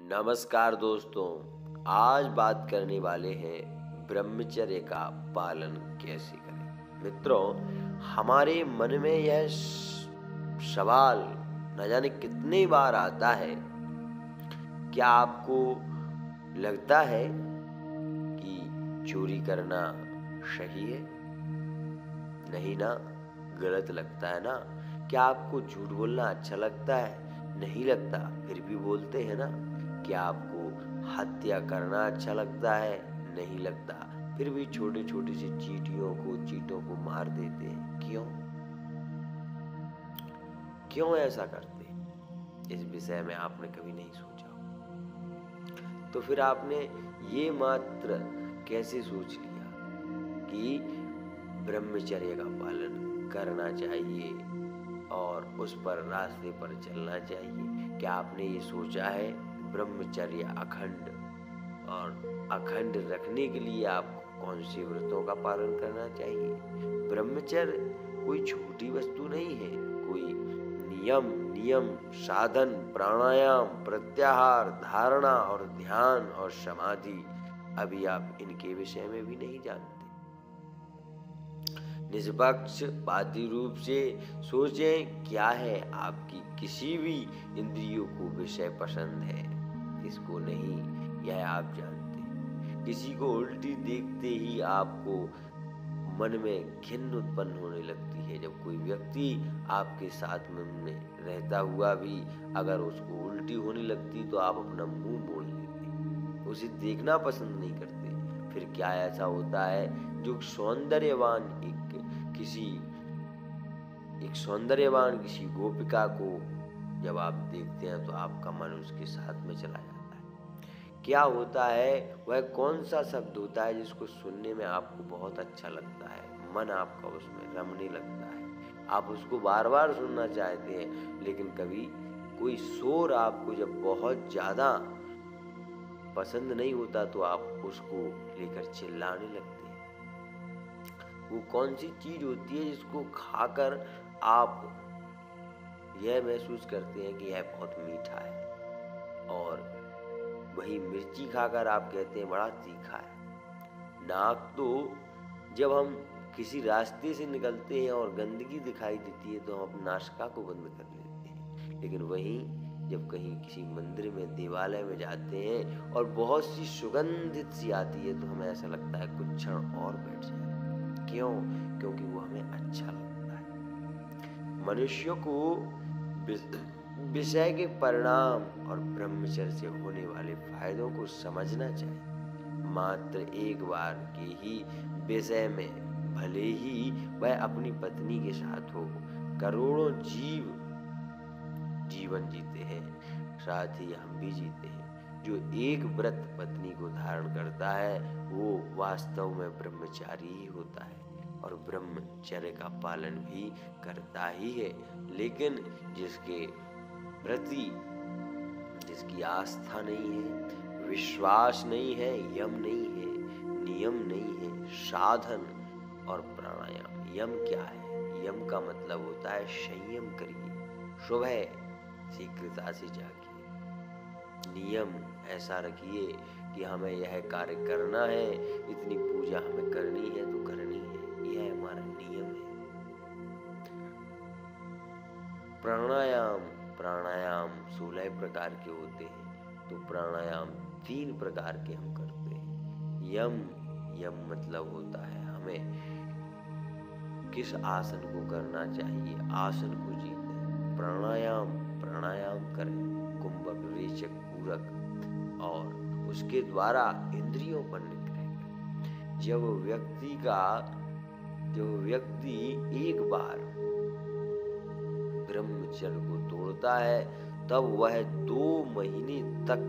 नमस्कार दोस्तों। आज बात करने वाले हैं ब्रह्मचर्य का पालन कैसे करें। मित्रों, हमारे मन में यह सवाल न जाने कितनी बार आता है। क्या आपको लगता है कि चोरी करना सही है? नहीं ना, गलत लगता है ना। क्या आपको झूठ बोलना अच्छा लगता है? नहीं लगता, फिर भी बोलते हैं ना। क्या आपको हत्या करना अच्छा लगता है? नहीं लगता, फिर भी छोटे छोटे से चींटों को मार देते हैं। क्यों क्यों ऐसा करते हैं? इस विषय में आपने कभी नहीं सोचा। तो फिर आपने ये मात्र कैसे सोच लिया कि ब्रह्मचर्य का पालन करना चाहिए और उस पर रास्ते पर चलना चाहिए? क्या आपने ये सोचा है ब्रह्मचर्य अखंड रखने के लिए आपको कौन से व्रतों का पालन करना चाहिए? ब्रह्मचर्य कोई छोटी वस्तु नहीं है। कोई नियम साधन, प्राणायाम, प्रत्याहार, धारणा और ध्यान और समाधि, अभी आप इनके विषय में भी नहीं जानते। निष्पक्षपाती रूप से सोचें, क्या है आपकी किसी भी इंद्रियों को विषय पसंद है, किसको नहीं, यह आप जानते हैं। किसी को उल्टी देखते ही आपको मन में घिन उत्पन्न होने लगती है। जब कोई व्यक्ति आपके साथ में रहता हुआ भी अगर उसको उल्टी होने लगती तो आप अपना मुंह मोड़ लेते, उसे देखना पसंद नहीं करते। फिर क्या ऐसा होता है जो सौंदर्यवान किसी गोपिका को जब आप देखते हैं तो आपका मन उसके साथ में चला जाता है। क्या होता है, वह कौन सा शब्द होता है जिसको सुनने में आपको बहुत अच्छा लगता है, मन आपका उसमें रमने लगता है, आप उसको बार बार सुनना चाहते हैं। लेकिन कभी कोई शोर आपको जब बहुत ज्यादा पसंद नहीं होता तो आप उसको लेकर चिल्लाने लगते हैं। वो कौन सी चीज होती है जिसको खाकर आप यह महसूस करते हैं कि यह बहुत मीठा है, और वही मिर्ची खाकर आप कहते हैं बड़ा तीखा है। नाक तो जब हम किसी रास्ते से निकलते हैं और गंदगी दिखाई देती है तो हम अपनी नासिका को बंद कर लेते हैं। लेकिन वहीं जब कहीं किसी मंदिर में, देवालय में जाते हैं और बहुत सी सुगंधित सी आती है तो हमें ऐसा लगता है कुछ क्षण और बैठ जाए। क्यों? क्योंकि वो हमें अच्छा लगता है। मनुष्य को विषय के परिणाम और ब्रह्मचर्य से होने वाले फायदों को समझना चाहिए। मात्र एक बार के ही विषय में भले ही वह अपनी पत्नी के साथ हो, करोड़ों जीवन जीते हैं, साथ ही हम भी जीते हैं। जो एक व्रत पत्नी को धारण करता है वो वास्तव में ब्रह्मचारी ही होता है और ब्रह्मचर्य का पालन भी करता ही है। लेकिन जिसके प्रति जिसकी आस्था नहीं है, विश्वास नहीं है, यम नहीं है, नियम नहीं है, साधन और प्राणायाम। यम क्या है? यम का मतलब होता है संयम करिए, सुबह शीघ्रता से जागिए, नियम ऐसा रखिए कि हमें यह कार्य करना है, इतनी पूजा हमें करनी है तो करनी है, यह हमारा नियम है। प्राणायाम 16 प्रकार के होते हैं, तो प्राणायाम 3 प्रकार के हम करते हैं। यम मतलब होता है हमें किस आसन को करना चाहिए, आसन को जीते। प्राणायाम करें, कुंभक, रेचक, पूरक, और उसके द्वारा इंद्रियों पर निग्रह। जब व्यक्ति एक बार ब्रह्मचर्य को तोड़ता है तब वह 2 महीने तक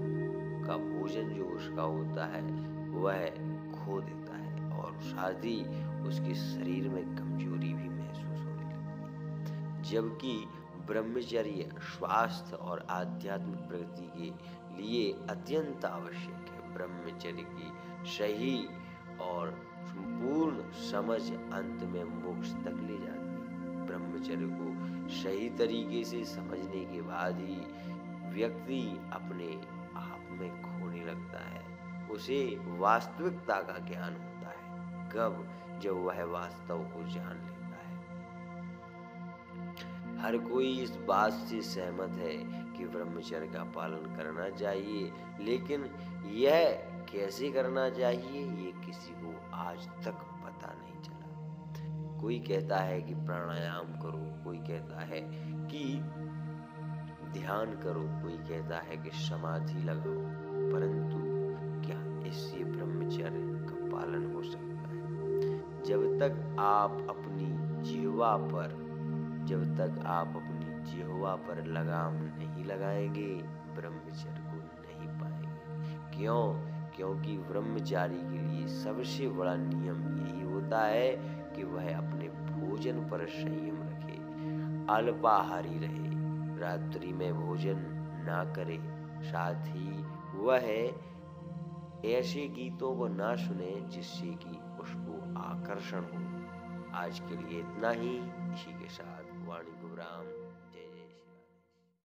का भोजन जो उसका होता है वह खो देता है, और साथ ही उसके शरीर में कमजोरी भी महसूस होने लगती है। जबकि ब्रह्मचर्य स्वास्थ्य और आध्यात्मिक प्रगति के लिए अत्यंत आवश्यक है। ब्रह्मचर्य की सही और संपूर्ण समझ अंत में मोक्ष तक ले जाती है। ब्रह्मचर्य को सही तरीके से समझने के बाद ही व्यक्ति अपने आप उसे वास्तविकता का ज्ञान होता है। कब? जब वह वास्तव को जान लेता है। हर कोई इस बात से सहमत है कि ब्रह्मचर्य का पालन करना चाहिए, लेकिन यह कैसे करना चाहिए ये किसी को आज तक पता नहीं चला। कोई कहता है कि प्राणायाम करो, कोई कहता है कि ध्यान करो, कोई कहता है कि समाधि लगाओ, परंतु क्या इससे ब्रह्मचर्य का पालन हो सकता है? जब तक आप अपनी जिह्वा पर लगाम नहीं लगाएंगे, ब्रह्मचर्य को नहीं पाएंगे। क्यों? क्योंकि ब्रह्मचारी के लिए सबसे बड़ा नियम यही होता है कि वह अपने भोजन पर संयम रखे, अल्पाहारी रहे, रात्रि में भोजन ना करे, साथ ही वह ऐसे गीतों को ना सुने जिससे कि उसको आकर्षण हो। आज के लिए इतना ही। इसी के साथ वाणी को विराम। जय जय।